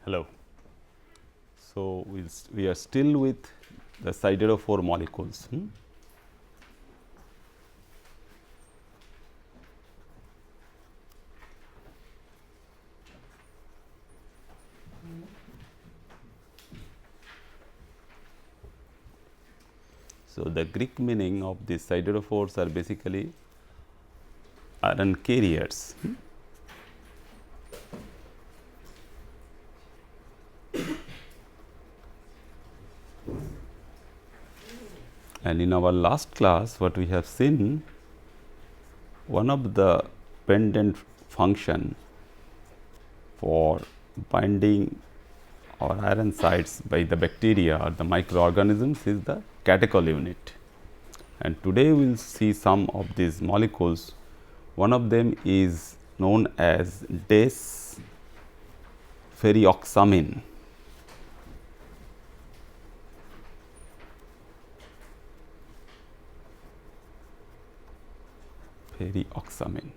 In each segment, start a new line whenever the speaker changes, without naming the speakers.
Hello. So, we are still with the siderophore molecules. So, the Greek meaning of these siderophores are basically iron carriers. And in our last class, what we have seen, one of the pendant function for binding or iron sites by the bacteria or the microorganisms is the catechol unit. And today we will see some of these molecules. One of them is known as des-ferrioxamine. Ferrioxamine,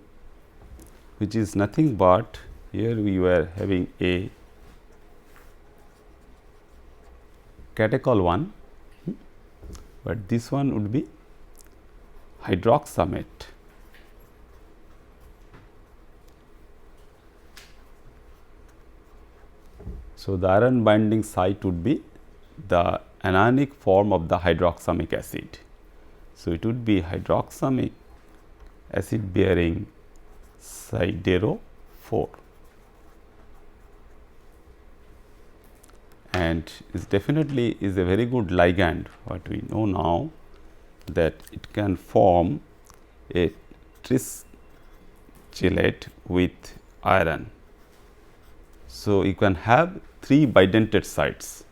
which is nothing but, here we were having a catechol one, but this one would be hydroxamate. So, the iron binding site would be the anionic form of the hydroxamic acid. So, it would be hydroxamic acid bearing siderophore, and is definitely is a very good ligand. What we know now, that it can form a trischelate with iron. So, you can have 3 bidentate sites.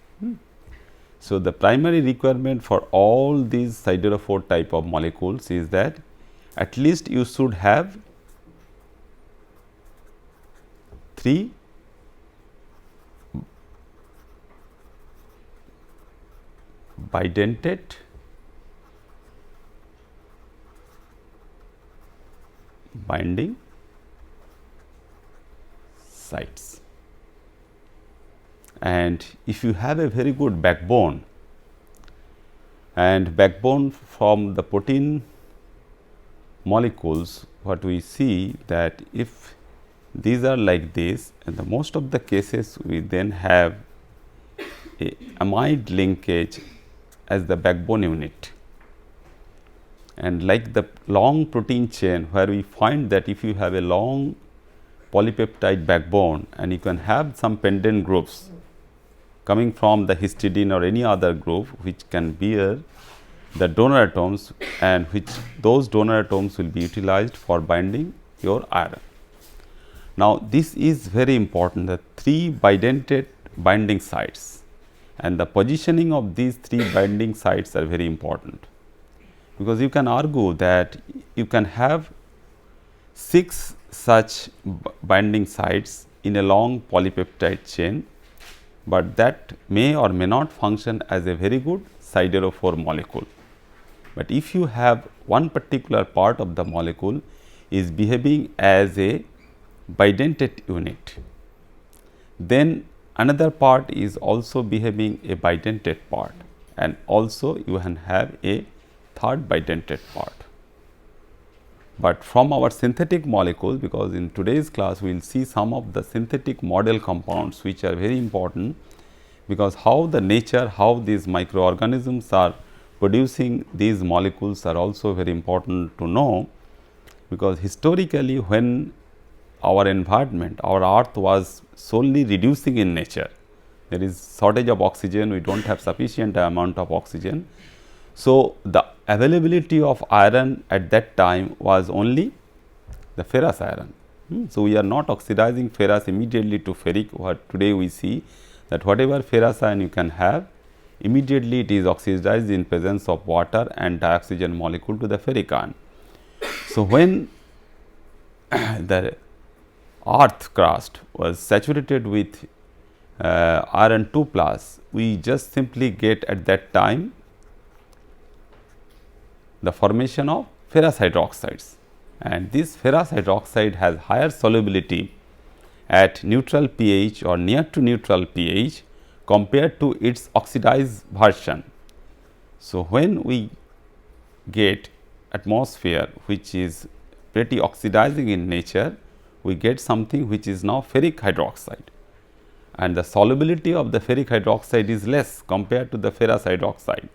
So, the primary requirement for all these siderophore type of molecules is that at least you should have 3 bidentate binding sites. And if you have a very good backbone, and backbone from the protein molecules, what we see that if these are like this, and the most of the cases we then have a amide linkage as the backbone unit. And like the long protein chain, where we find that if you have a long polypeptide backbone and you can have some pendant groups coming from the histidine or any other group which can bear the donor atoms, and which those donor atoms will be utilized for binding your iron. Now, this is very important, the 3 bidentate binding sites, and the positioning of these 3 binding sites are very important, because you can argue that you can have 6 such binding sites in a long polypeptide chain, but that may or may not function as a very good siderophore molecule. But if you have one particular part of the molecule is behaving as a bidentate unit, then another part is also behaving a bidentate part, and also you can have a third bidentate part. But from our synthetic molecules, because in today's class we will see some of the synthetic model compounds which are very important, because how the nature, how these microorganisms are producing these molecules are also very important to know, because historically when our environment, our earth was solely reducing in nature, there is shortage of oxygen, we do not have sufficient amount of oxygen. So, the availability of iron at that time was only the ferrous iron. So, we are not oxidizing ferrous immediately to ferric, what today we see that whatever ferrous iron you can have, immediately it is oxidized in presence of water and dioxygen molecule to the ferric ion. So, when the earth crust was saturated with iron 2 plus, we just simply get at that time the formation of ferrous hydroxides, and this ferrous hydroxide has higher solubility, at neutral pH or near to neutral pH compared to its oxidized version. So, when we get atmosphere which is pretty oxidizing in nature, we get something which is now ferric hydroxide, and the solubility of the ferric hydroxide is less compared to the ferrous hydroxide.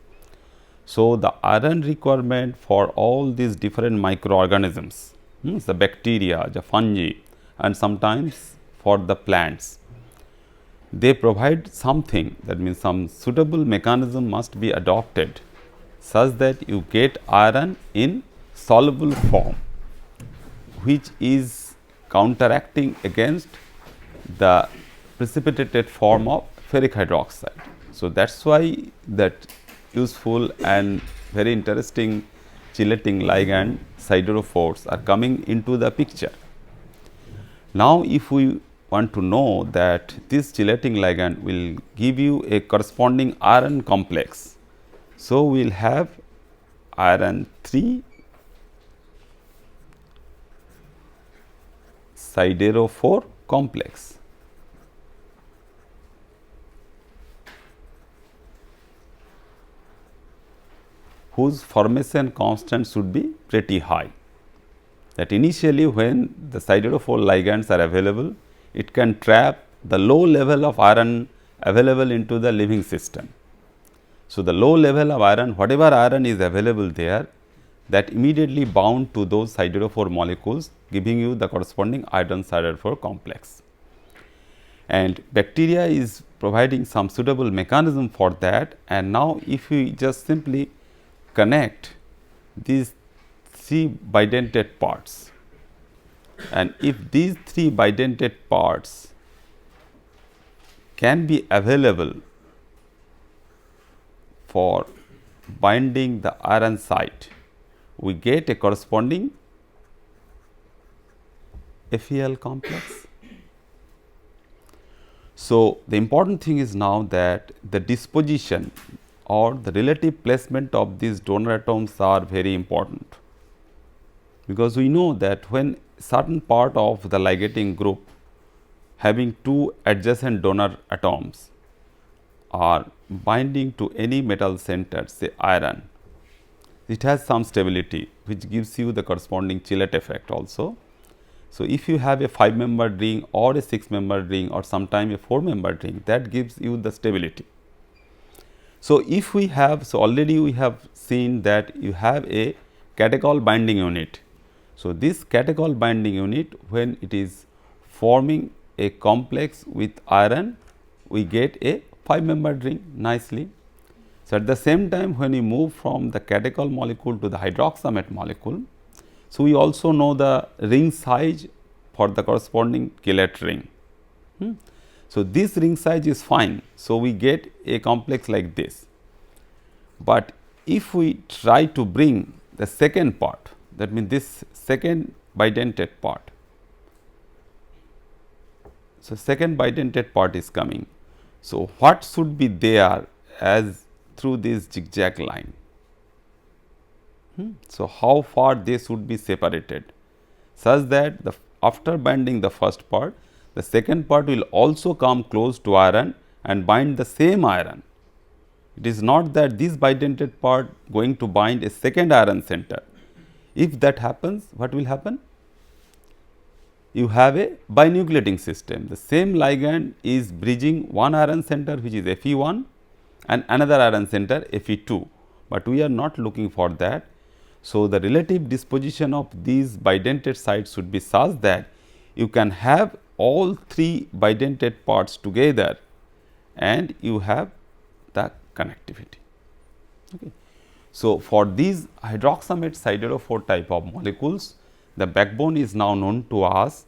So, the iron requirement for all these different microorganisms, the bacteria, the fungi, and sometimes for the plants, they provide something, that means some suitable mechanism must be adopted such that you get iron in soluble form, which is counteracting against the precipitated form of ferric hydroxide. So, that is why that useful and very interesting chelating ligand siderophores are coming into the picture. Now, if we want to know that this chelating ligand will give you a corresponding iron complex, so we will have iron 3 siderophore complex. Whose formation constant should be pretty high. That initially when the siderophore ligands are available, it can trap the low level of iron available into the living system. So, the low level of iron, whatever iron is available there, that immediately bound to those siderophore molecules, giving you the corresponding iron siderophore complex. And bacteria is providing some suitable mechanism for that, and now if we just simply connect these 3 bidentate parts, and if these 3 bidentate parts can be available for binding the iron site, we get a corresponding FeL complex. So, the important thing is now that the disposition or the relative placement of these donor atoms are very important, because we know that when certain part of the ligating group having 2 adjacent donor atoms are binding to any metal center, say iron, it has some stability which gives you the corresponding chelate effect also. So, if you have a 5-membered ring or a 6-membered ring or sometime a 4-membered ring, that gives you the stability. So, if we have, so already we have seen that you have a catechol binding unit. So, this catechol binding unit, when it is forming a complex with iron, we get a 5-membered ring nicely. So, at the same time, when we move from the catechol molecule to the hydroxamate molecule, so we also know the ring size for the corresponding chelate ring. So, this ring size is fine. So, we get a complex like this, but if we try to bring the second part, that means this second bidentate part. So, second bidentate part is coming. So, what should be there as through this zigzag line? So, how far they should be separated such that the after binding the first part, the second part will also come close to iron and bind the same iron. It is not that this bidentate part going to bind a second iron center. If that happens, what will happen? You have a binucleating system. The same ligand is bridging one iron center, which is Fe1, and another iron center Fe2, but we are not looking for that. So, the relative disposition of these bidentate sites should be such that you can have all 3 bidentate parts together and you have the connectivity. Okay. So, for these hydroxamate siderophore type of molecules, the backbone is now known to us.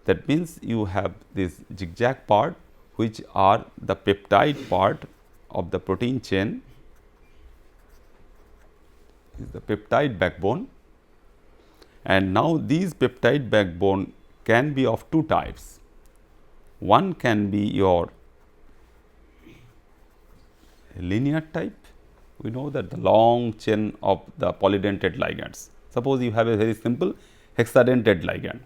That means, you have this zigzag part, which are the peptide part of the protein chain, is the peptide backbone, and now these peptide backbone can be of 2 types. One can be your linear type. We know that the long chain of the polydentate ligands. Suppose you have a very simple hexadentate ligand.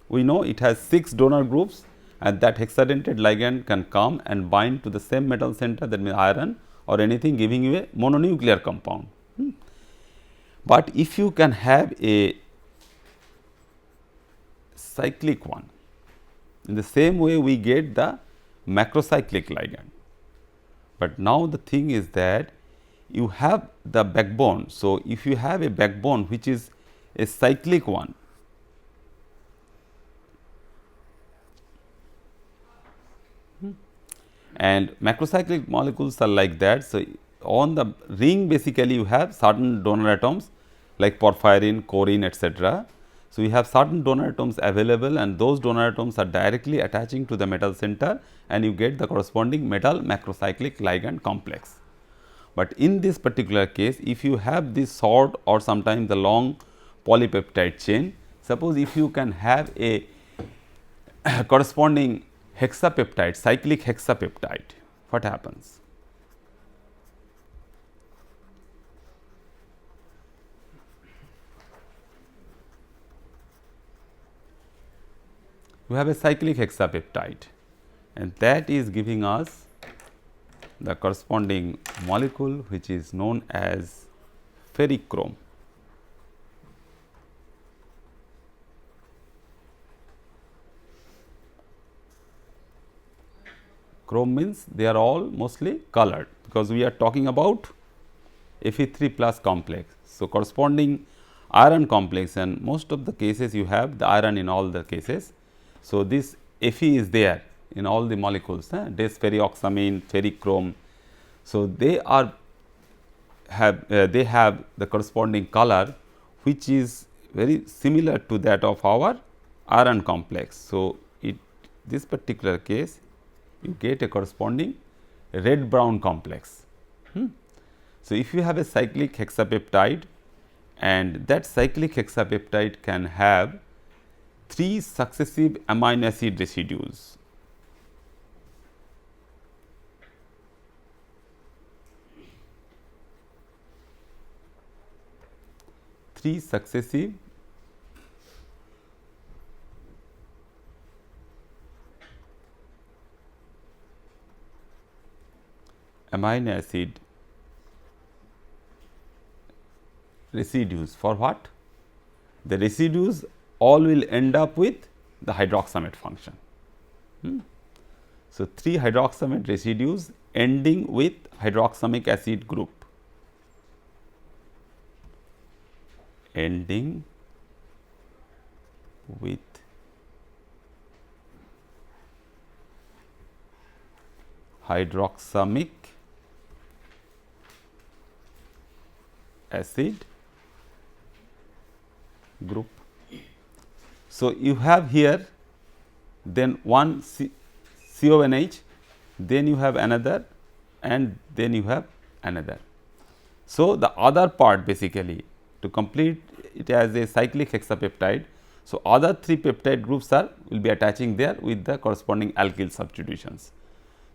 We know it has 6 donor groups and that hexadentate ligand can come and bind to the same metal center, that means iron or anything, giving you a mononuclear compound. But if you can have a cyclic one, in the same way we get the macrocyclic ligand. But now the thing is that you have the backbone. So, if you have a backbone which is a cyclic one, and macrocyclic molecules are like that. So, on the ring basically you have certain donor atoms like porphyrin, corine, etc. So, you have certain donor atoms available, and those donor atoms are directly attaching to the metal center, and you get the corresponding metal macrocyclic ligand complex. But in this particular case, if you have this short or sometimes the long polypeptide chain, suppose if you can have a corresponding hexapeptide, cyclic hexapeptide, what happens? You have a cyclic hexapeptide, and that is giving us the corresponding molecule which is known as ferrichrome. Chrome means they are all mostly colored, because we are talking about Fe3 plus complex. So, corresponding iron complex, and most of the cases you have the iron in all the cases. So, this Fe is there in all the molecules, desferrioxamine, ferrichrome. So, they have the corresponding color which is very similar to that of our iron complex. So, this particular case you get a corresponding red brown complex. So, if you have a cyclic hexapeptide, and that cyclic hexapeptide can have 3 successive amino acid residues. Three successive amino acid residues. For what? The residues all will end up with the hydroxamate function. So, 3 hydroxamate residues ending with hydroxamic acid group, ending with hydroxamic acid group. So, you have here then one CONH, then you have another, and then you have another. So, the other part basically to complete it as a cyclic hexapeptide. So, other 3 peptide groups will be attaching there with the corresponding alkyl substitutions.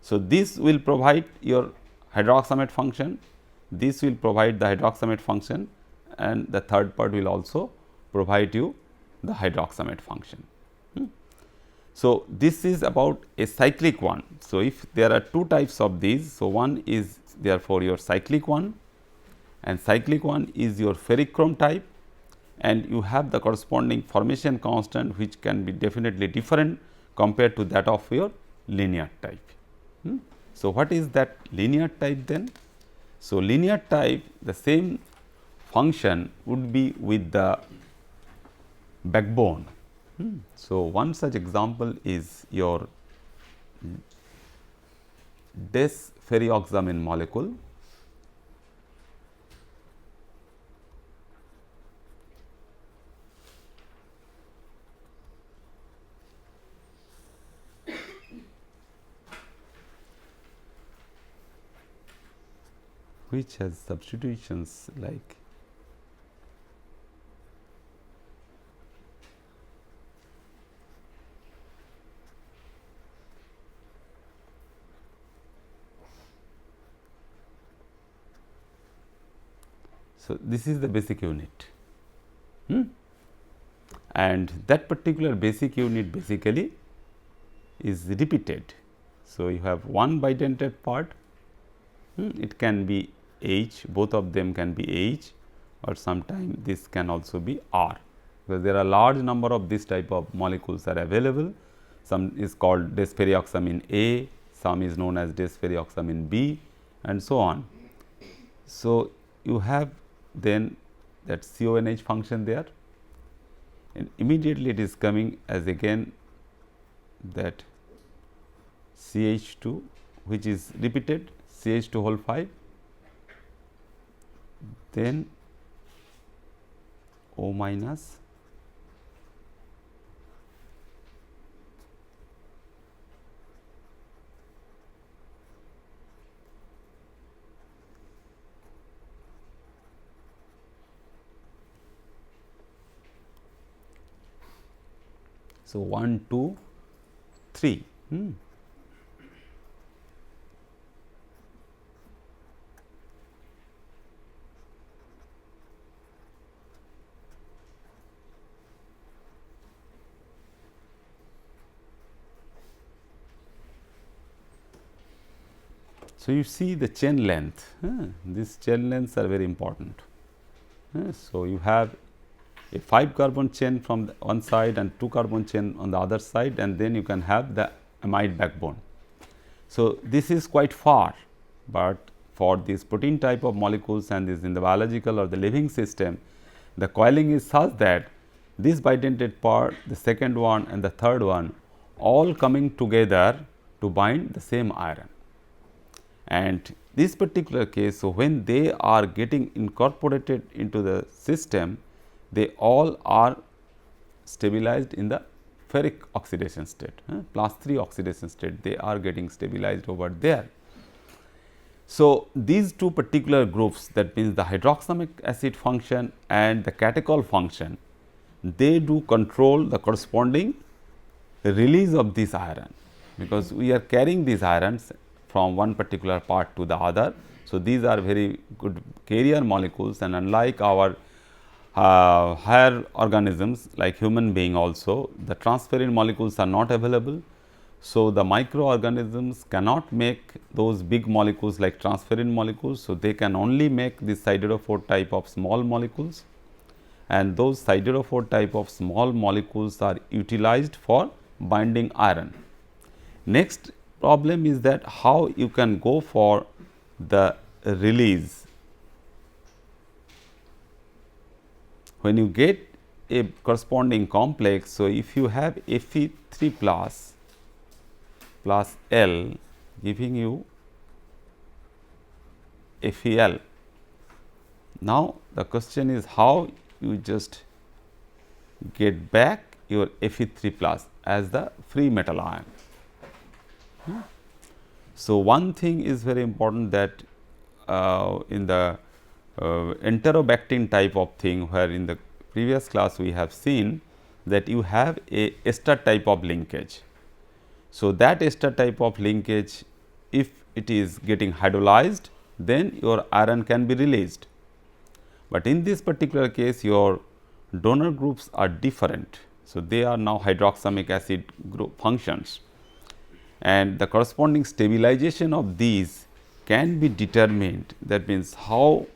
So, this will provide your hydroxamate function, this will provide the hydroxamate function, and the third part will also provide you the hydroxamate function. So, this is about a cyclic one. So, if there are 2 types of these, so one is therefore your cyclic one, and cyclic one is your ferrichrome type, and you have the corresponding formation constant which can be definitely different compared to that of your linear type. So, what is that linear type then? So, linear type, the same function would be with the backbone. So, one such example is your desferrioxamine molecule. Which has substitutions like so, this is the basic unit, and that particular basic unit basically is repeated. So, you have one bidentate part, it can be H, both of them can be H, or sometime this can also be R, because there are large number of this type of molecules are available. Some is called desferrioxamine A, some is known as desferrioxamine B, and so on. So, you have then that CONH function there, and immediately it is coming as again that CH2, which is repeated CH2 whole 5, then O minus, so 1, 2, 3. So, you see the chain length, these chain lengths are very important. So, you have a 5 carbon chain from the one side and 2 carbon chain on the other side, and then you can have the amide backbone. So, this is quite far, but for this protein type of molecules and this in the biological or the living system, the coiling is such that this bidentate part, the second one and the third one all coming together to bind the same iron. And this particular case, so when they are getting incorporated into the system, they all are stabilized in the ferric oxidation state, +3 oxidation state, they are getting stabilized over there. So, these two particular groups, that means the hydroxamic acid function and the catechol function, they do control the corresponding release of this iron, because we are carrying these irons from one particular part to the other. So, these are very good carrier molecules, and unlike our higher organisms like human being also, the transferrin molecules are not available. So, the microorganisms cannot make those big molecules like transferrin molecules. So, they can only make this siderophore type of small molecules, and those siderophore type of small molecules are utilized for binding iron. Next problem is that how you can go for the release. When you get a corresponding complex, so if you have Fe3 plus L giving you FeL. Now, the question is how you just get back your Fe3 plus as the free metal ion. So, one thing is very important, that in the enterobactin type of thing, where in the previous class we have seen that you have a ester type of linkage. So, that ester type of linkage, if it is getting hydrolyzed, then your iron can be released. But in this particular case, your donor groups are different. So, they are now hydroxamic acid group functions, and the corresponding stabilization of these can be determined. That means, how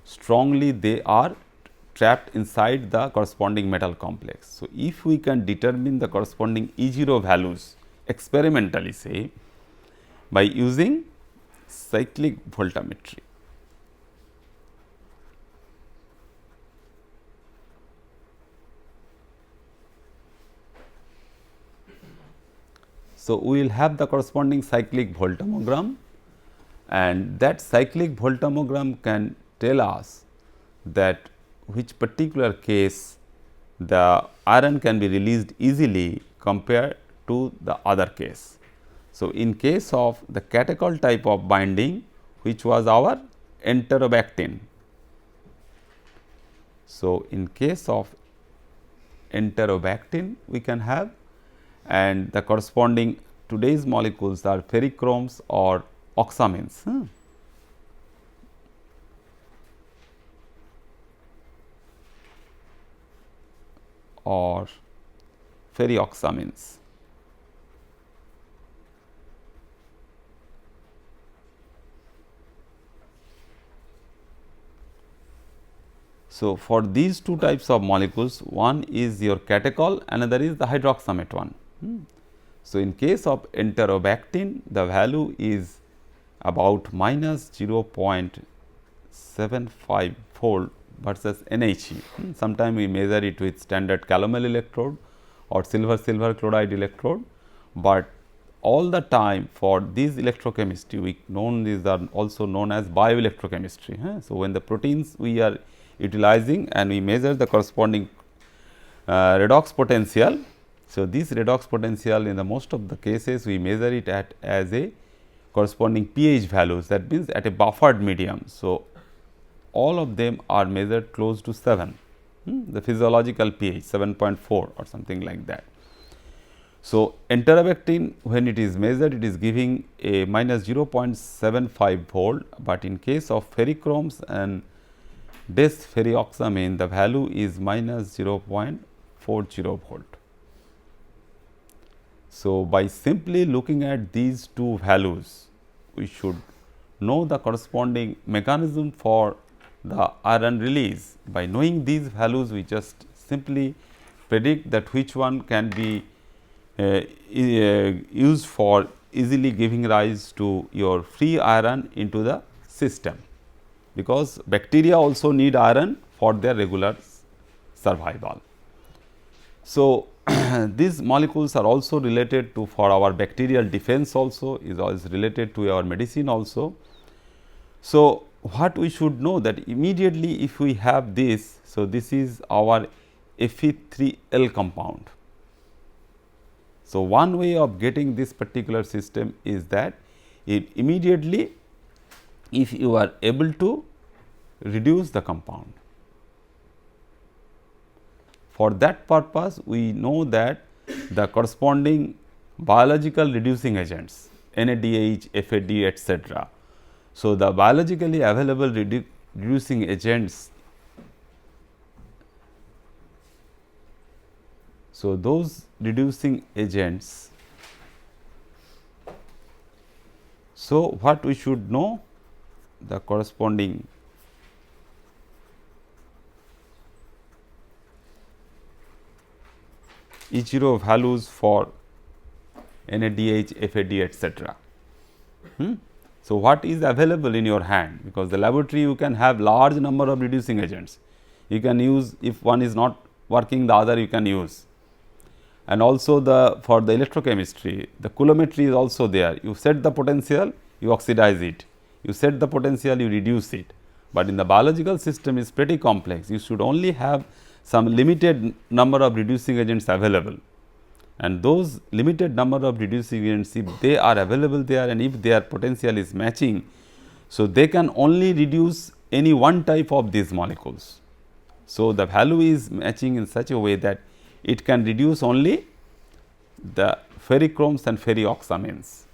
strongly they are trapped inside the corresponding metal complex. So, if we can determine the corresponding E0 values experimentally, say by using cyclic voltammetry. So, we will have the corresponding cyclic voltammogram, and that cyclic voltammogram can tell us that which particular case the iron can be released easily compared to the other case. So, in case of the catechol type of binding, which was our enterobactin. So, in case of enterobactin we can have, and the corresponding today's molecules are ferrichromes or oxamines. Or ferrioxamines. So, for these two types of molecules, one is your catechol, another is the hydroxamate one. So, in case of enterobactin, the value is about minus 0.75 fold versus NHE. Sometimes we measure it with standard calomel electrode or silver chloride electrode, but all the time for this electrochemistry these are also known as bioelectrochemistry. So, when the proteins we are utilizing and we measure the corresponding redox potential. So, this redox potential in the most of the cases we measure it at as a corresponding pH values, that means at a buffered medium. So, all of them are measured close to 7, the physiological pH 7.4 or something like that. So, enterobactin when it is measured, it is giving a minus 0.75 volt, but in case of ferrichromes and desferrioxamine, the value is minus 0.40 volt. So, by simply looking at these two values, we should know the corresponding mechanism for the iron release. By knowing these values, we just simply predict that which one can be used for easily giving rise to your free iron into the system, because bacteria also need iron for their regular survival. So, these molecules are also related to for our bacterial defense also, is related to our medicine also. So, what we should know that immediately if we have this, so this is our Fe3L compound. So, one way of getting this particular system is that immediately if you are able to reduce the compound. For that purpose, we know that the corresponding biological reducing agents NADH, FAD, etc. So, the biologically available reducing agents, so those reducing agents, so what we should know the corresponding E0 values for NADH, FAD, etc. So, what is available in your hand, because the laboratory you can have large number of reducing agents, you can use, if one is not working, the other you can use. And also for the electrochemistry, the coulometry is also there. You set the potential, you oxidize it, you set the potential, you reduce it, but in the biological system is pretty complex. You should only have some limited number of reducing agents available, and those limited number of reducing agents, if they are available there and if their potential is matching, so they can only reduce any one type of these molecules. So, the value is matching in such a way that it can reduce only the ferrichromes and ferrioxamines.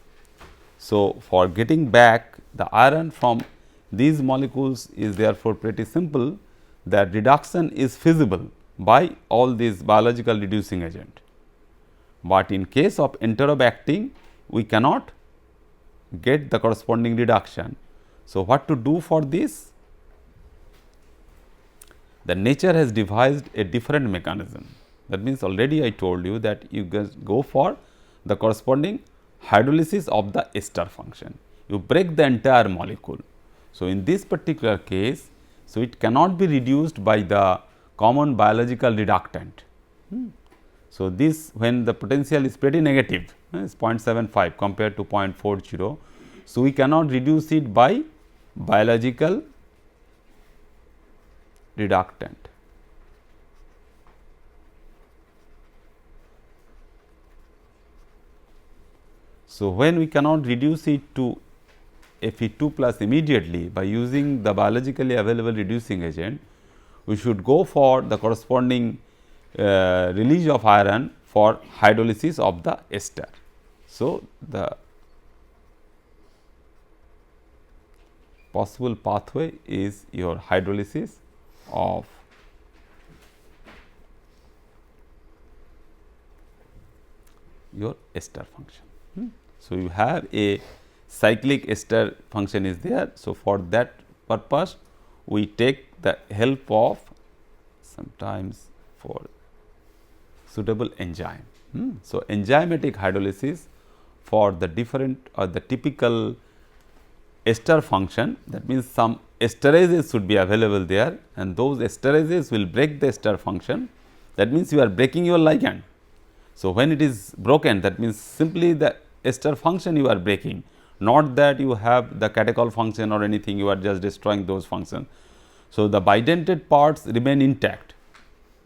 So, for getting back the iron from these molecules is therefore pretty simple, that reduction is feasible by all these biological reducing agent. But in case of enterobactin, we cannot get the corresponding reduction. So, what to do for this? The nature has devised a different mechanism. That means, already I told you that you go for the corresponding hydrolysis of the ester function. You break the entire molecule. So, in this particular case, so it cannot be reduced by the common biological reductant. So, this when the potential is pretty negative, is 0.75 compared to 0.40. So, we cannot reduce it by biological reductant. So, when we cannot reduce it to Fe2 plus immediately by using the biologically available reducing agent, we should go for the corresponding release of iron for hydrolysis of the ester. So, the possible pathway is your hydrolysis of your ester function. So, you have a cyclic ester function is there. So, for that purpose we take the help of sometimes for suitable enzyme. So, enzymatic hydrolysis for the different or the typical ester function, that means some esterases should be available there, and those esterases will break the ester function, that means you are breaking your ligand. So, when it is broken, that means simply the ester function you are breaking, not that you have the catechol function or anything, you are just destroying those functions. So, the bidentate parts remain intact.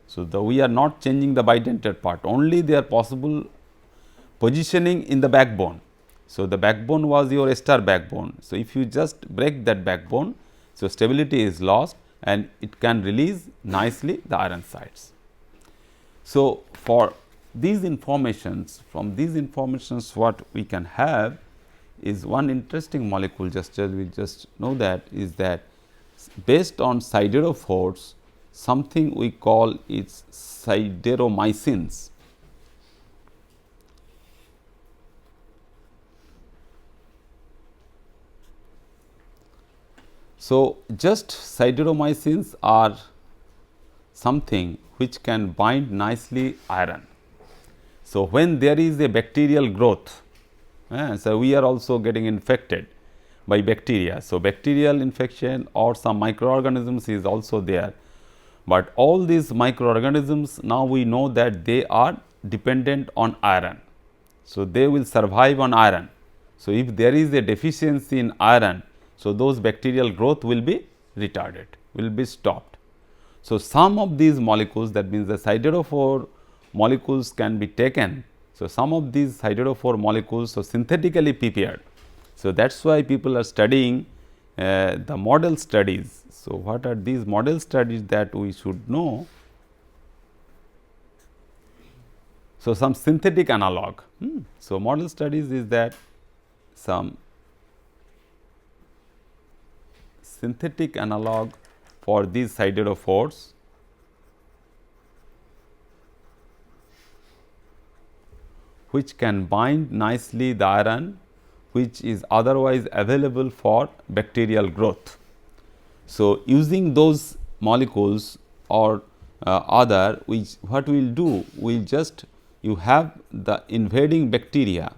So, we are not changing the bidentate part, only their possible positioning in the backbone. So, the backbone was your ester backbone. So, if you just break that backbone, so stability is lost and it can release nicely the iron sites. So, for these informations, from these informations what we can have is one interesting molecule, we just know that is that based on siderophores, something we call its sideromycins. So, just sideromycins are something which can bind nicely iron. So, when there is a bacterial growth, so we are also getting infected by bacteria. So, bacterial infection or some microorganisms is also there, but all these microorganisms now we know that they are dependent on iron. So, they will survive on iron. So, if there is a deficiency in iron, so those bacterial growth will be retarded, will be stopped. So, some of these molecules, that means the siderophore molecules can be taken. So, some of these siderophore molecules so synthetically prepared. So, that is why people are studying the model studies. So, what are these model studies that we should know? So, some synthetic analog. So, model studies is that some synthetic analog for these siderophores which can bind nicely the iron which is otherwise available for bacterial growth. So, using those molecules or other, which what we will do, we will just you have the invading bacteria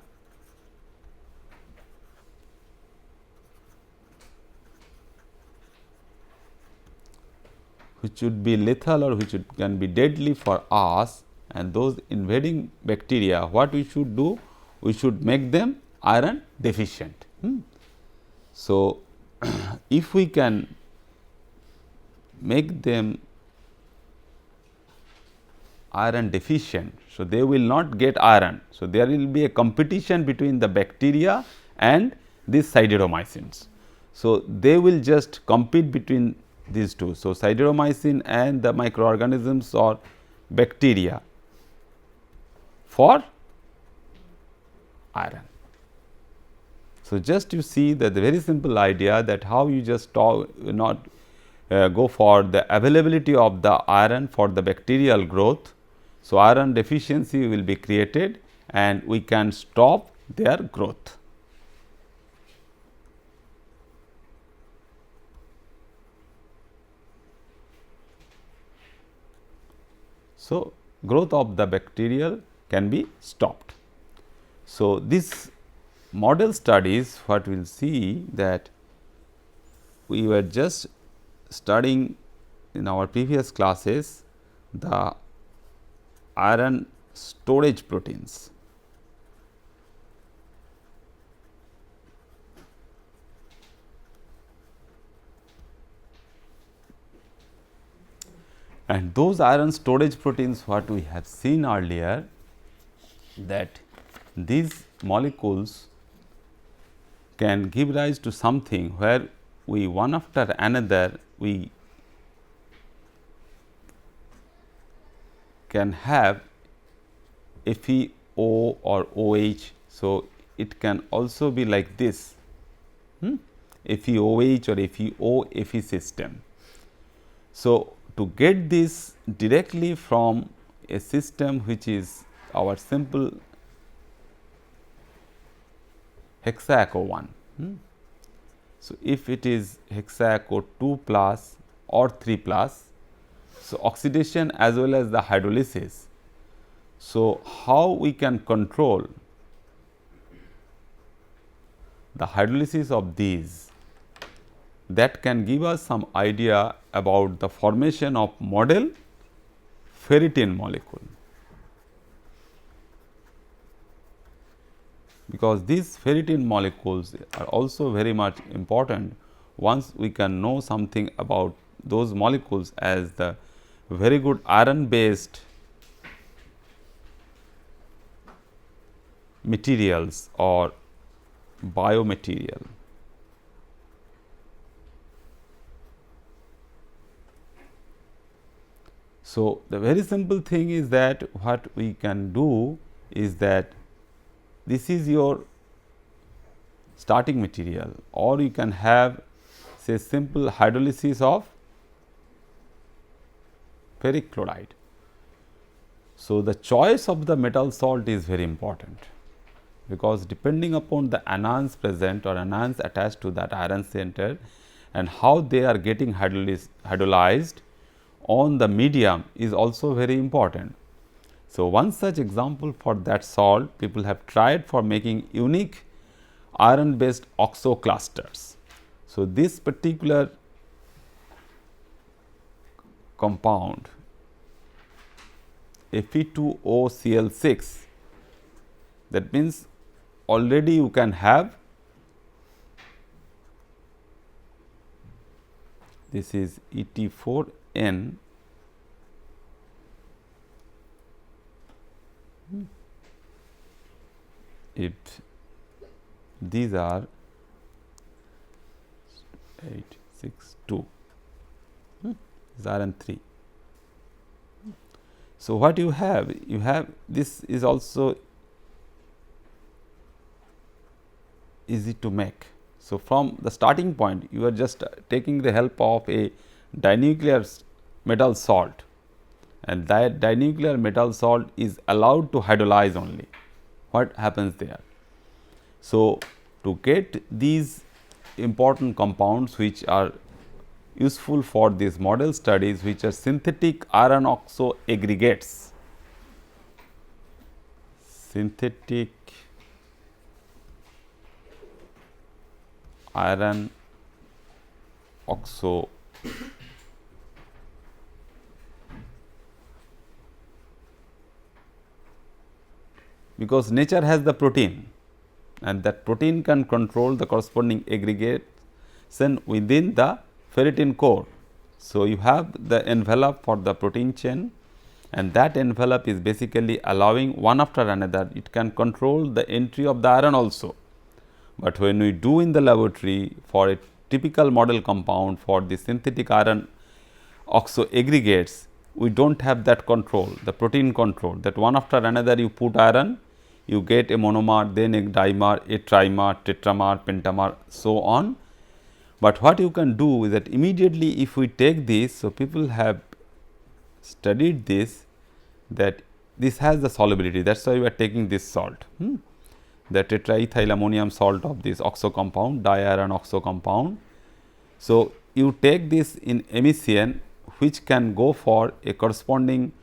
which would be lethal or which can be deadly for us, and those invading bacteria, what we should do? We should make them iron deficient. So, if we can make them iron deficient, so they will not get iron. So, there will be a competition between the bacteria and these sideromycins. So, they will just compete between these two. So, sideromycin and the microorganisms or bacteria for iron. So, just you see that the very simple idea that how you just go for the availability of the iron for the bacterial growth. So, iron deficiency will be created and we can stop their growth. So, growth of the bacterial can be stopped. So, this model studies what we will see that we were just studying in our previous classes the iron storage proteins. And those iron storage proteins what we have seen earlier, that these molecules can give rise to something where we one after another we can have FeO or OH. So, it can also be like this FeOH or FeO Fe system. So, to get this directly from a system which is our simple hexaco 1. So, if it is hexaco 2 plus or 3 plus, So, oxidation as well as the hydrolysis. So, how we can control the hydrolysis of these, that can give us some idea about the formation of model ferritin molecule, because these ferritin molecules are also very much important once we can know something about those molecules as the very good iron based materials or biomaterial. So, the very simple thing is that what we can do is that this is your starting material, or you can have say simple hydrolysis of ferric chloride. So, the choice of the metal salt is very important, because depending upon the anions present or anions attached to that iron center and how they are getting hydrolyzed on the medium is also very important. So, one such example for that salt people have tried for making unique iron based oxo clusters. So, this particular compound Fe2OCl6, that means already you can have this is Et4N if these are 8, 6, 2 is iron 3. So, what you have? You have this is also easy to make. So, from the starting point you are just taking the help of a dinuclear metal salt, and that dinuclear metal salt is allowed to hydrolyze only. What happens there? So, to get these important compounds which are useful for these model studies, which are synthetic iron oxo aggregates, synthetic iron oxo because nature has the protein, and that protein can control the corresponding aggregation within the ferritin core. So, you have the envelope for the protein chain, and that envelope is basically allowing one after another, it can control the entry of the iron also. But when we do in the laboratory for a typical model compound for the synthetic iron oxo aggregates, we do not have that control, the protein control, that one after another you put iron, you get a monomer, then a dimer, a trimer, tetramer, pentamer, so on. But what you can do is that immediately if we take this, so people have studied this, that this has the solubility, that is why we are taking this salt, the tetraethylammonium salt of this oxo compound, diiron oxo compound. So, you take this in emission, which can go for a corresponding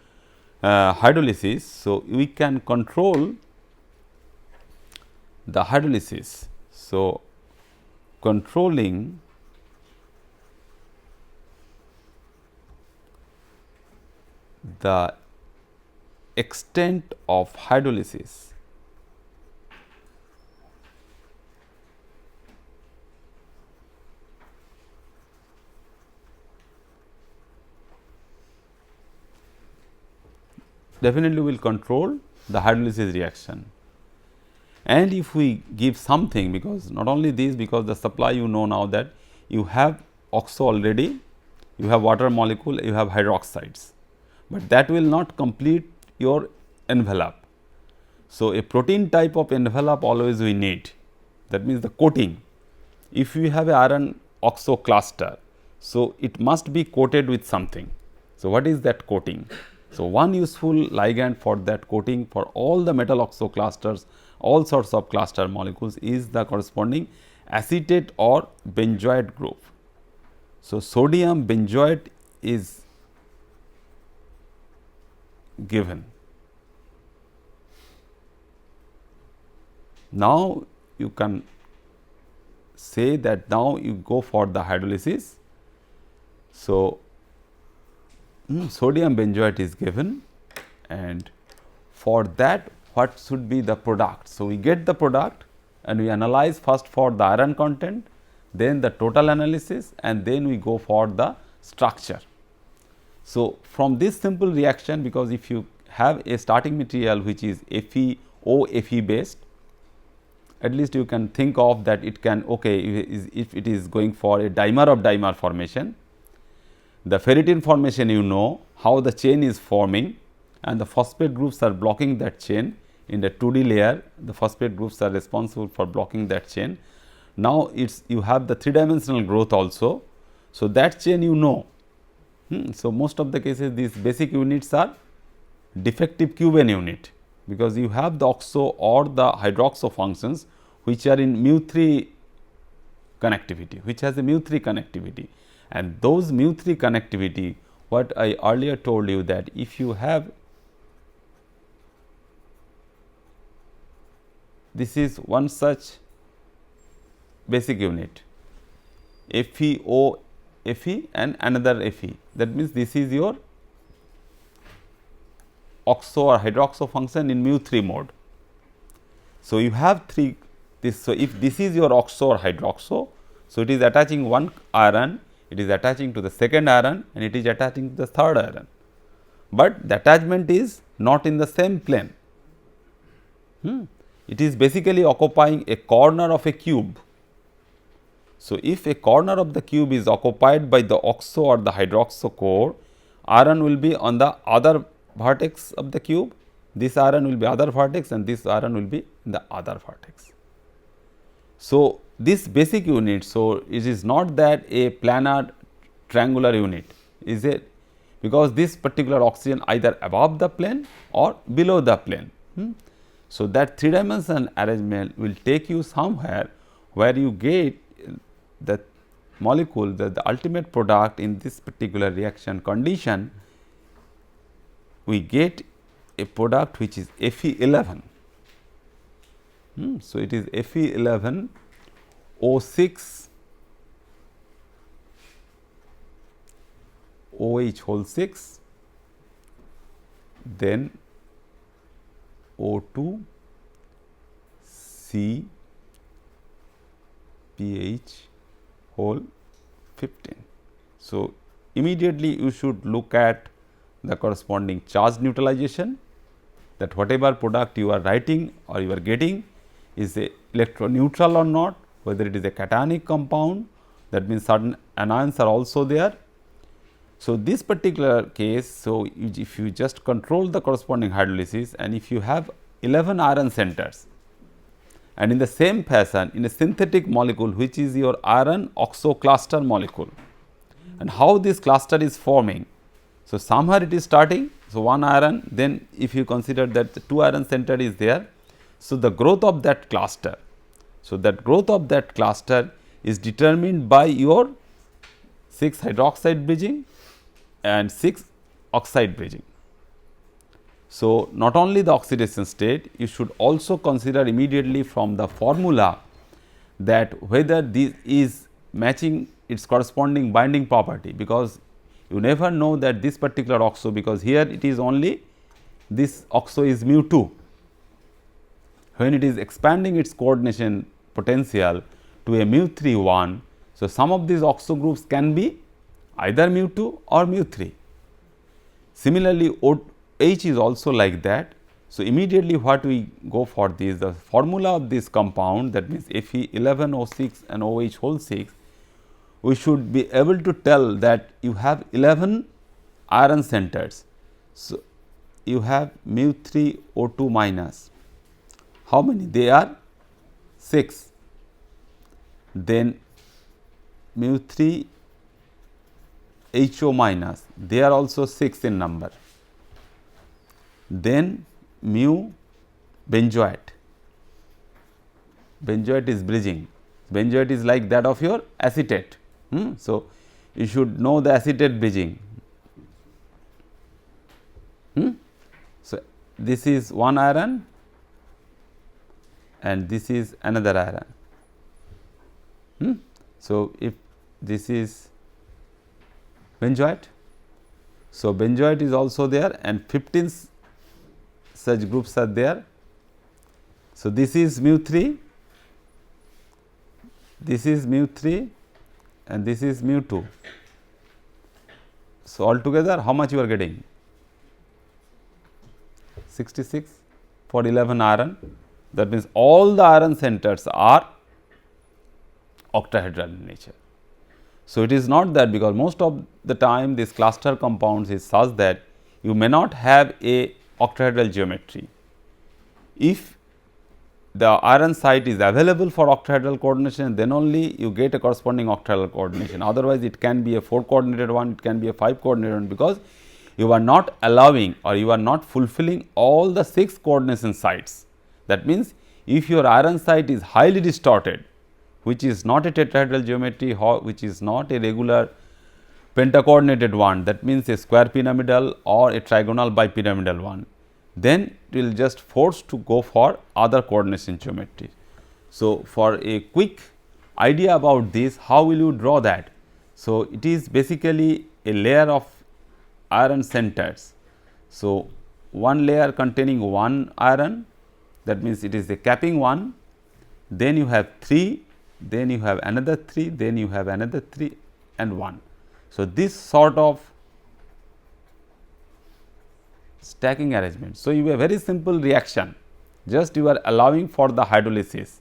hydrolysis. So, we can control the hydrolysis. So, controlling the extent of hydrolysis definitely will control the hydrolysis reaction. And if we give something, because not only this, because the supply you know now that you have oxo already, you have water molecule, you have hydroxides, but that will not complete your envelope. So, a protein type of envelope always we need, that means the coating. If you have a iron oxo cluster, so it must be coated with something. So, what is that coating? So, one useful ligand for that coating for all the metal oxo clusters, all sorts of cluster molecules, is the corresponding acetate or benzoate group. So, sodium benzoate is given. Now, you can say that now you go for the hydrolysis. So, sodium benzoate is given, and for that what should be the product. So, we get the product and we analyze first for the iron content, then the total analysis, and then we go for the structure. So, from this simple reaction, because if you have a starting material which is Fe O Fe based, at least you can think of that it can if it is going for a dimer of dimer formation, the ferritin formation, you know how the chain is forming, and the phosphate groups are blocking that chain in the 2D layer. The phosphate groups are responsible for blocking that chain. Now, you have the 3-dimensional growth also. So, that chain you know. So, most of the cases these basic units are defective Cuban unit, because you have the oxo or the hydroxo functions which are in mu3 connectivity, which has a mu3 connectivity, and those mu3 connectivity, what I earlier told you, that if you have, this is one such basic unit Fe O Fe and another Fe, that means this is your oxo or hydroxo function in mu3 mode. So, you have this. So, if this is your oxo or hydroxo, so it is attaching one iron, it is attaching to the second iron, and it is attaching to the third iron, but the attachment is not in the same plane. It is basically occupying a corner of a cube. So, if a corner of the cube is occupied by the oxo or the hydroxo core, iron will be on the other vertex of the cube, this iron will be other vertex, and this iron will be in the other vertex. So, this basic unit, so it is not that a planar triangular unit, is it, because this particular oxygen either above the plane or below the plane. So, that 3-dimensional arrangement will take you somewhere where you get the molecule, the ultimate product in this particular reaction condition, we get a product which is Fe11. So, it is Fe11 O6 OH whole 6, then O2 C pH whole 15. So, immediately you should look at the corresponding charge neutralization, that whatever product you are writing or you are getting is a electroneutral or not, whether it is a cationic compound, that means certain anions are also there. So, this particular case, so if you just control the corresponding hydrolysis, and if you have 11 iron centers, and in the same fashion in a synthetic molecule which is your iron oxo cluster molecule, and how this cluster is forming. So, somewhere it is starting, so one iron, then if you consider that the 2 iron center is there. So, the growth of that cluster, so that growth of that cluster is determined by your 6 hydroxide bridging and 6 oxide bridging. So, not only the oxidation state, you should also consider immediately from the formula that whether this is matching its corresponding binding property, because you never know that this particular oxo, because here it is only this oxo is mu 2. When it is expanding its coordination potential to a mu 3 1, so some of these oxo groups can be either mu 2 or mu 3. Similarly, OH is also like that. So, immediately what we go for this, the formula of this compound, that means Fe11O6 and OH whole 6, we should be able to tell that you have 11 iron centers. So, you have mu 3 O2 minus, how many? They are 6, then mu 3 HO minus, they are also 6 in number, then mu benzoate, benzoate is bridging, benzoate is like that of your acetate. So, you should know the acetate bridging. this is one iron and this is another iron. So, if this is benzoate, so benzoate is also there and 15 such groups are there. So, this is mu 3, this is mu 3 and this is mu 2. So, altogether how much you are getting? 66 for 11 iron. That means, all the iron centers are octahedral in nature. So, it is not that, because most of the time this cluster compounds is such that you may not have a octahedral geometry. If the iron site is available for octahedral coordination, then only you get a corresponding octahedral coordination. Otherwise, it can be a 4 coordinated one, it can be a 5 coordinated one, because you are not allowing or you are not fulfilling all the 6 coordination sites. That means, if your iron site is highly distorted, which is not a tetrahedral geometry, which is not a regular pentacoordinated one, that means a square pyramidal or a trigonal bipyramidal one, then it will just force to go for other coordination geometry. So, for a quick idea about this, how will you draw that? So, it is basically a layer of iron centers. So, one layer containing one iron, that means it is a capping one, then you have 3, then you have another 3, then you have another 3 and 1. So, this sort of stacking arrangement. So, you have a very simple reaction, just you are allowing for the hydrolysis,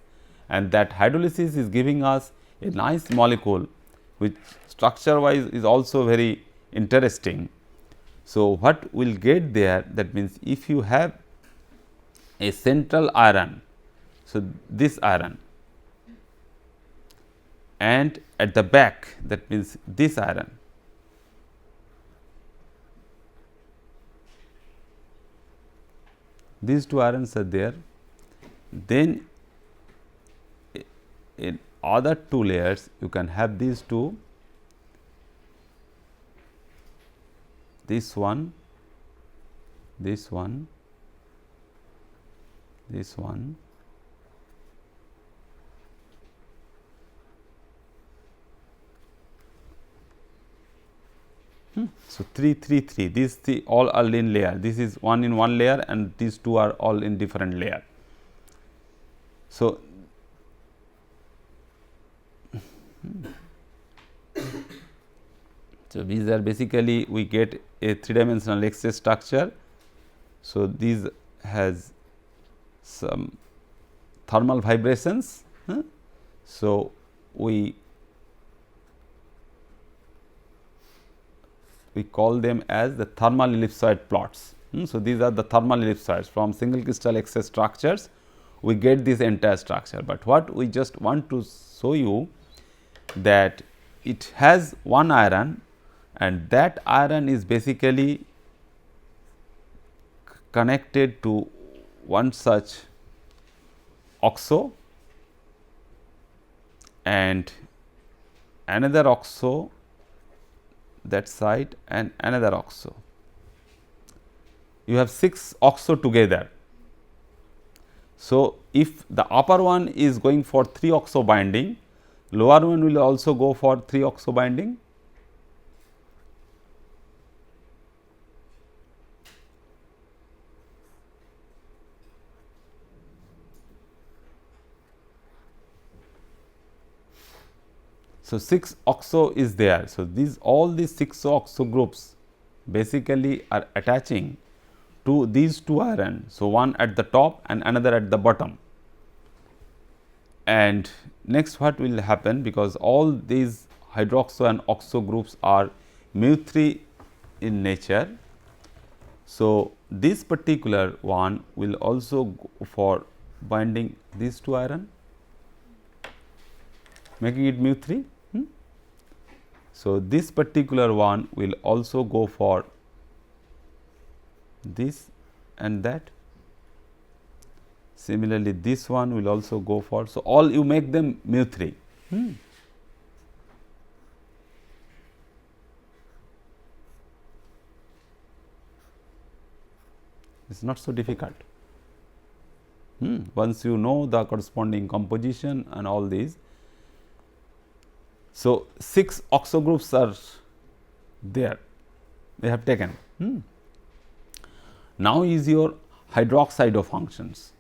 and that hydrolysis is giving us a nice molecule which structure wise is also very interesting. So, what will get there, that means, if you have a central iron, so this iron, and at the back, that means this iron, these two irons are there, then in other 2 layers you can have these 2, this one, this one, this one, so 3, 3, 3, these 3 all are in layer, this is one in one layer and these 2 are all in different layer. So, these are basically we get a 3-dimensional X-ray structure. So, these has some thermal vibrations. So, we call them as the thermal ellipsoid plots. So, these are the thermal ellipsoids. From single crystal X-ray structures we get this entire structure, but what we just want to show you that it has one iron and that iron is basically connected to one such oxo and another oxo that side and another oxo. You have 6 oxo together. So, if the upper one is going for 3 oxo binding, lower one will also go for 3 oxo binding. So, 6 oxo is there. So, all these 6 oxo groups basically are attaching to these 2 iron. So, one at the top and another at the bottom. And next what will happen, because all these hydroxo and oxo groups are mu 3 in nature. So, this particular one will also go for binding these 2 iron, making it mu 3. So, this particular one will also go for this and that. Similarly, this one will also go for. So, all you make them mu 3. It is not so difficult. Once you know the corresponding composition and all these. So, 6 oxo groups are there, they have taken. Now is your hydroxide functions.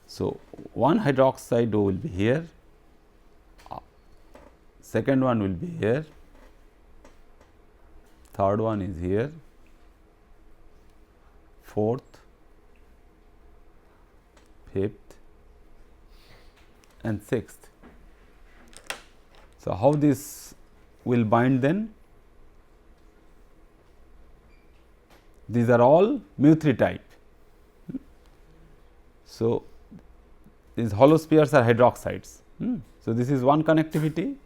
So, one hydroxide will be here, second one will be here, third one is here, fourth, fifth and sixth. So, how this will bind then? These are all mu3 type. So, these hollow spheres are hydroxides. So, this is one connectivity.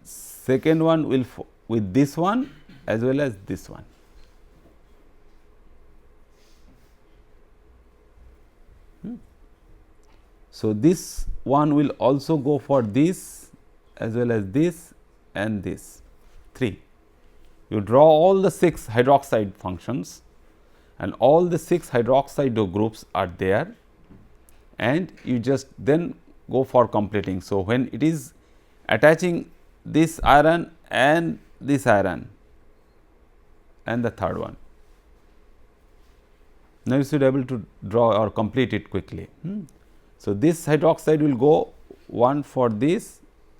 Second one will with this one as well as this one. So, this one will also go for this as well as this and this 3. You draw all the 6 hydroxide functions and all the 6 hydroxide groups are there, and you just then go for completing. So, when it is attaching this iron and this iron and the third one, now you should be able to draw or complete it quickly. So, this hydroxide will go one for this,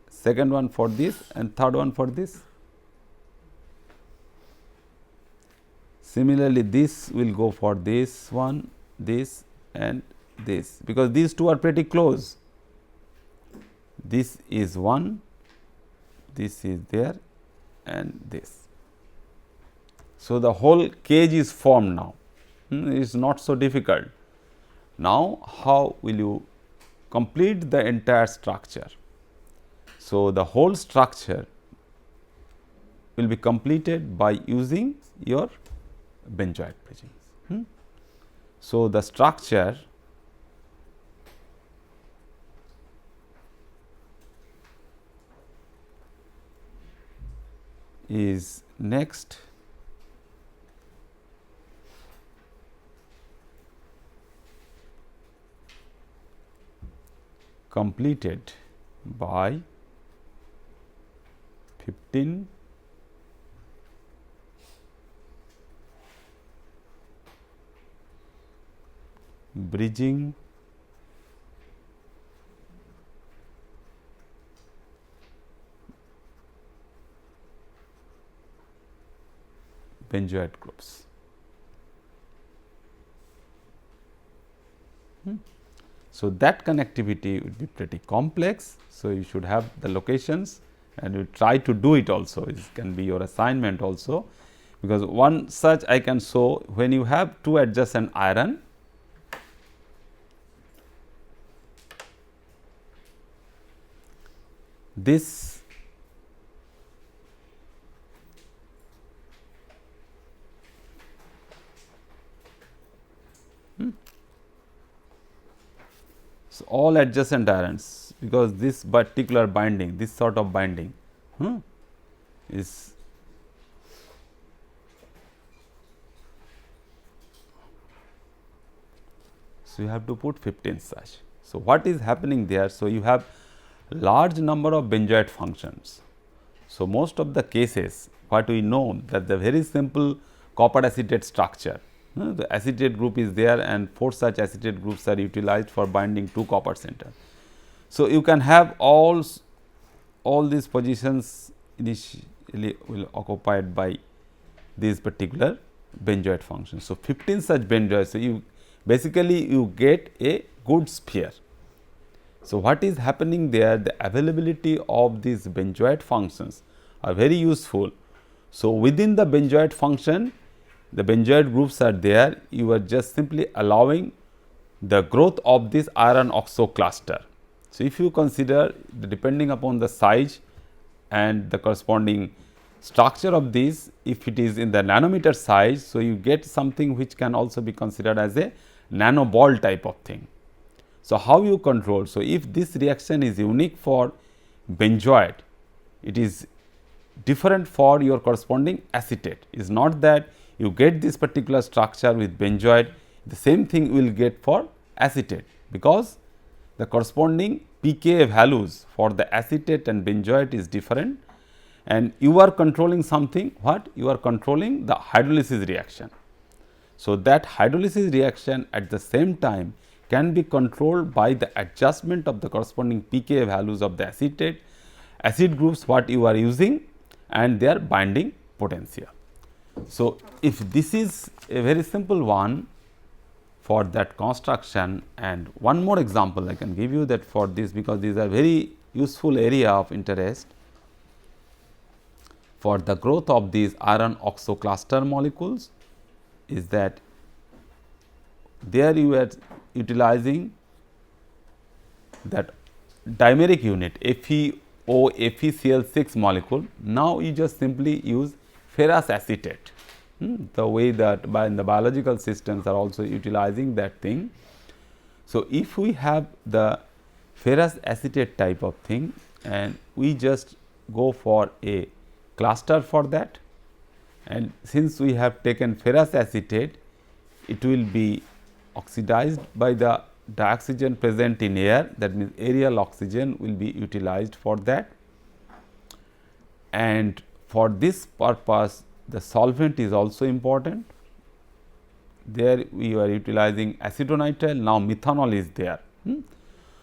second one for this and third one for this. Similarly, this will go for this one, this and this, because these two are pretty close. This is one, this is there and this. So, the whole cage is formed now. It is not so difficult. Now, how will you complete the entire structure? So, the whole structure will be completed by using your benzoate bridgings. So, the structure is next completed by 15 bridging benzoate groups. So, that connectivity would be pretty complex. So, you should have the locations and you try to do it also. It can be your assignment also, because one such I can show when you have two adjacent iron. This so all adjacent irons, because this particular binding, this sort of binding is so you have to put 15 such. So, what is happening there? So, you have large number of benzoate functions. So, most of the cases what we know that the very simple copper acetate structure, the acetate group is there and 4 such acetate groups are utilized for binding 2 copper center. So, you can have all these positions initially will occupied by these particular benzoate functions. So, 15 such benzoates. So, you basically you get a good sphere. So, what is happening there? The availability of these benzoate functions are very useful. So, within the benzoate function, the benzoate groups are there, you are just simply allowing the growth of this iron oxo cluster. So, if you consider depending upon the size and the corresponding structure of this, if it is in the nanometer size, so you get something which can also be considered as a nano ball type of thing. So, how you control? So, if this reaction is unique for benzoate, it is different for your corresponding acetate. It is not that you get this particular structure with benzoate, the same thing you will get for acetate, because the corresponding pKa values for the acetate and benzoate is different, and you are controlling something, what? You are controlling the hydrolysis reaction. So, that hydrolysis reaction at the same time can be controlled by the adjustment of the corresponding pKa values of the acetate, acid groups what you are using, and their binding potential. So, if this is a very simple one for that construction, and one more example I can give you that for this, because these are very useful area of interest for the growth of these iron oxo cluster molecules, is that there you are utilizing that dimeric unit FeOFeCl6 molecule. Now, you just simply use ferrous acetate, the way that in the biological systems are also utilizing that thing. So, if we have the ferrous acetate type of thing, and we just go for a cluster for that, and since we have taken ferrous acetate, it will be oxidized by the dioxygen present in air, that means aerial oxygen will be utilized for that, and for this purpose the solvent is also important. There we are utilizing acetonitrile, now methanol is there.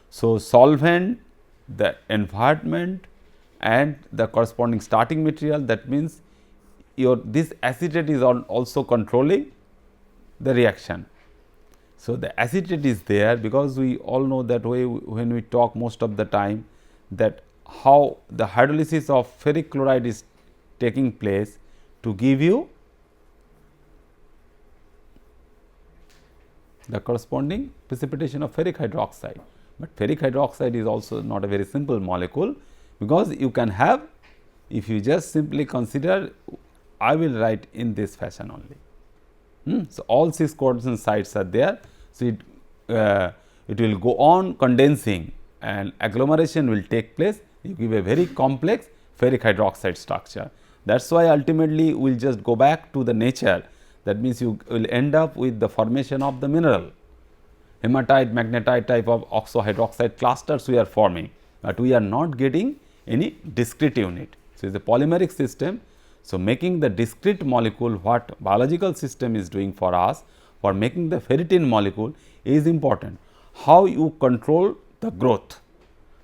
So, solvent, the environment and the corresponding starting material, that means your this acetate is also controlling the reaction. So, the acetate is there, because we all know that way when we talk most of the time that how the hydrolysis of ferric chloride is taking place to give you the corresponding precipitation of ferric hydroxide. But ferric hydroxide is also not a very simple molecule, because you can have, if you just simply consider, I will write in this fashion only. So, all 6 coordination sites are there. So, it will go on condensing and agglomeration will take place, you give a very complex ferric hydroxide structure. That is why ultimately we will just go back to the nature, that means you will end up with the formation of the mineral, hematite, magnetite type of oxo hydroxide clusters we are forming, but we are not getting any discrete unit. So, it is a polymeric system. So, making the discrete molecule, what biological system is doing for us for making the ferritin molecule is important. How you control the growth,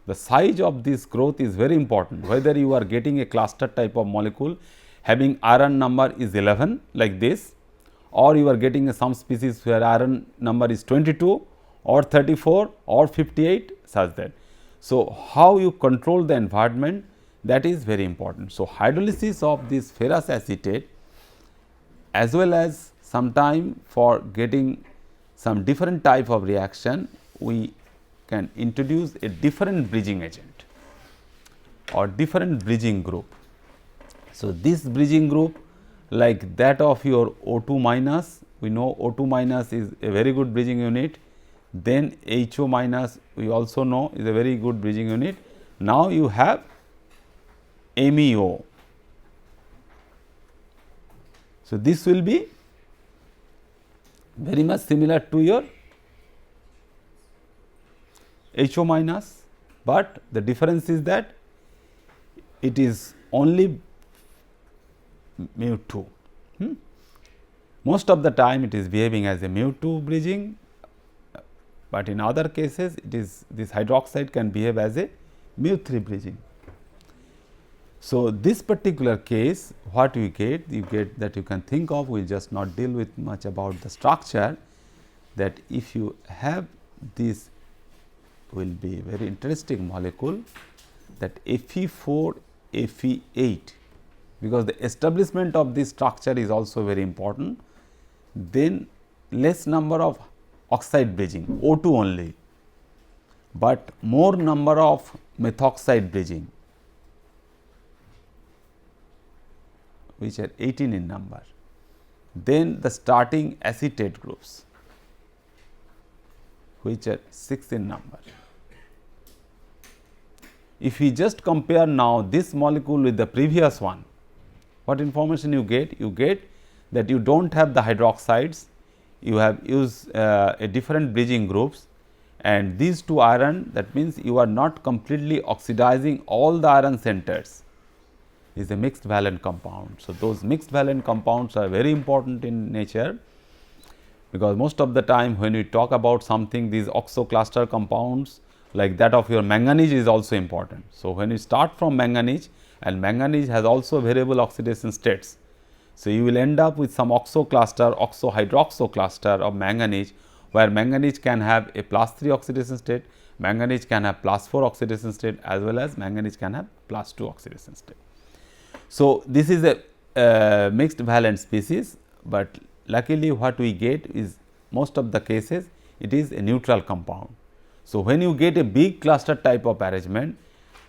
the size of this growth is very important, whether you are getting a cluster type of molecule having iron number is 11 like this, or you are getting some species where iron number is 22 or 34 or 58 such that. So, how you control the environment, that is very important. So, hydrolysis of this ferrous acetate as well as sometime for getting some different type of reaction, we can introduce a different bridging agent or different bridging group. So, this bridging group like that of your O2 minus, we know O2 minus is a very good bridging unit, then HO minus we also know is a very good bridging unit. Now, you have MEO. So, this will be very much similar to your HO minus, but the difference is that it is only mu2. Most of the time it is behaving as a mu2 bridging, but in other cases it is this hydroxide can behave as a mu3 bridging. So, this particular case what you get that you can think of, we will just not deal with much about the structure, that if you have this will be very interesting molecule that Fe4 Fe8, because the establishment of this structure is also very important. Then less number of oxide bridging O2 only, but more number of methoxide bridging, which are 18 in number. Then the starting acetate groups, which are 6 in number. If we just compare now this molecule with the previous one, what information you get? You get that you do not have the hydroxides, you have used a different bridging groups, and these two iron, that means you are not completely oxidizing all the iron centers, is a mixed valent compound. So, those mixed valent compounds are very important in nature, because most of the time when we talk about something, these oxo cluster compounds like that of your manganese is also important. So, when you start from manganese, and manganese has also variable oxidation states. So, you will end up with some oxo cluster, oxo hydroxo cluster of manganese, where manganese can have a +3 oxidation state, manganese can have +4 oxidation state, as well as manganese can have +2 oxidation state. So, this is a mixed valent species, but luckily what we get is most of the cases it is a neutral compound. So, when you get a big cluster type of arrangement,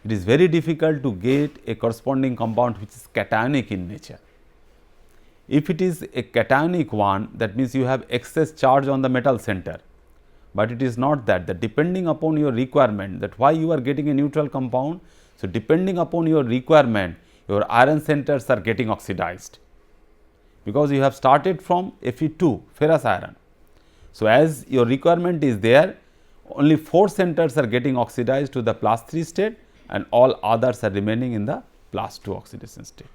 it is very difficult to get a corresponding compound which is cationic in nature. If it is a cationic one, that means you have excess charge on the metal center, but it is not that. That depending upon your requirement, that why you are getting a neutral compound. So, depending upon your requirement, your iron centers are getting oxidized, because you have started from Fe2 ferrous iron. So, as your requirement is there, only 4 centers are getting oxidized to the +3 state, and all others are remaining in the +2 oxidation state.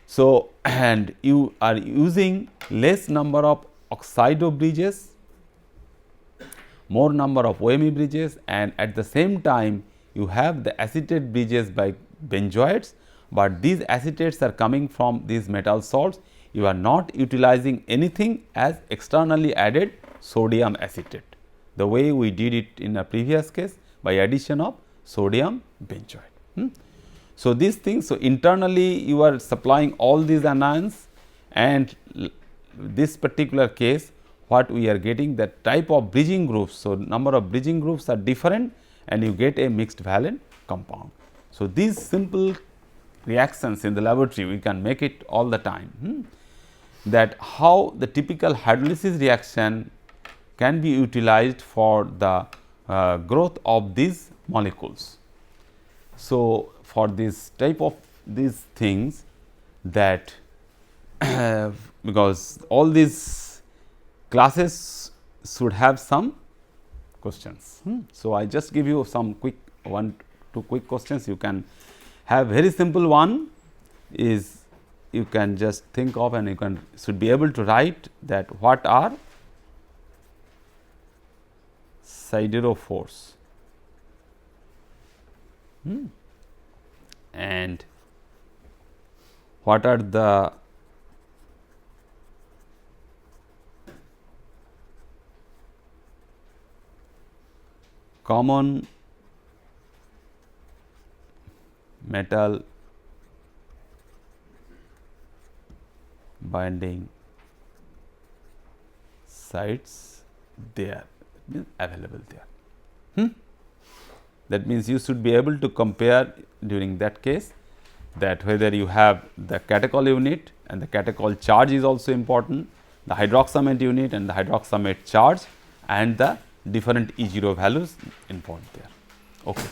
So, and you are using less number of oxido bridges, more number of OMe bridges, and at the same time you have the acetate bridges by benzoates, but these acetates are coming from these metal salts. You are not utilizing anything as externally added sodium acetate, the way we did it in a previous case by addition of sodium benzoate. So, these things, so internally you are supplying all these anions, and this particular case what we are getting, that type of bridging groups. So, number of bridging groups are different, and you get a mixed valent compound. So, these simple reactions in the laboratory we can make it all the time, that how the typical hydrolysis reaction can be utilized for the growth of these molecules. So, for this type of these things, that because all these classes should have some questions. So, I just give you some quick 1-2 quick questions. You can have very simple one is you can just think of, and you can should be able to write that what are siderophores and what are the common metal binding sites there, available there. That means, you should be able to compare during that case, that whether you have the catechol unit, and the catechol charge is also important, the hydroxamate unit and the hydroxamate charge, and the different E0 values involved there. Okay.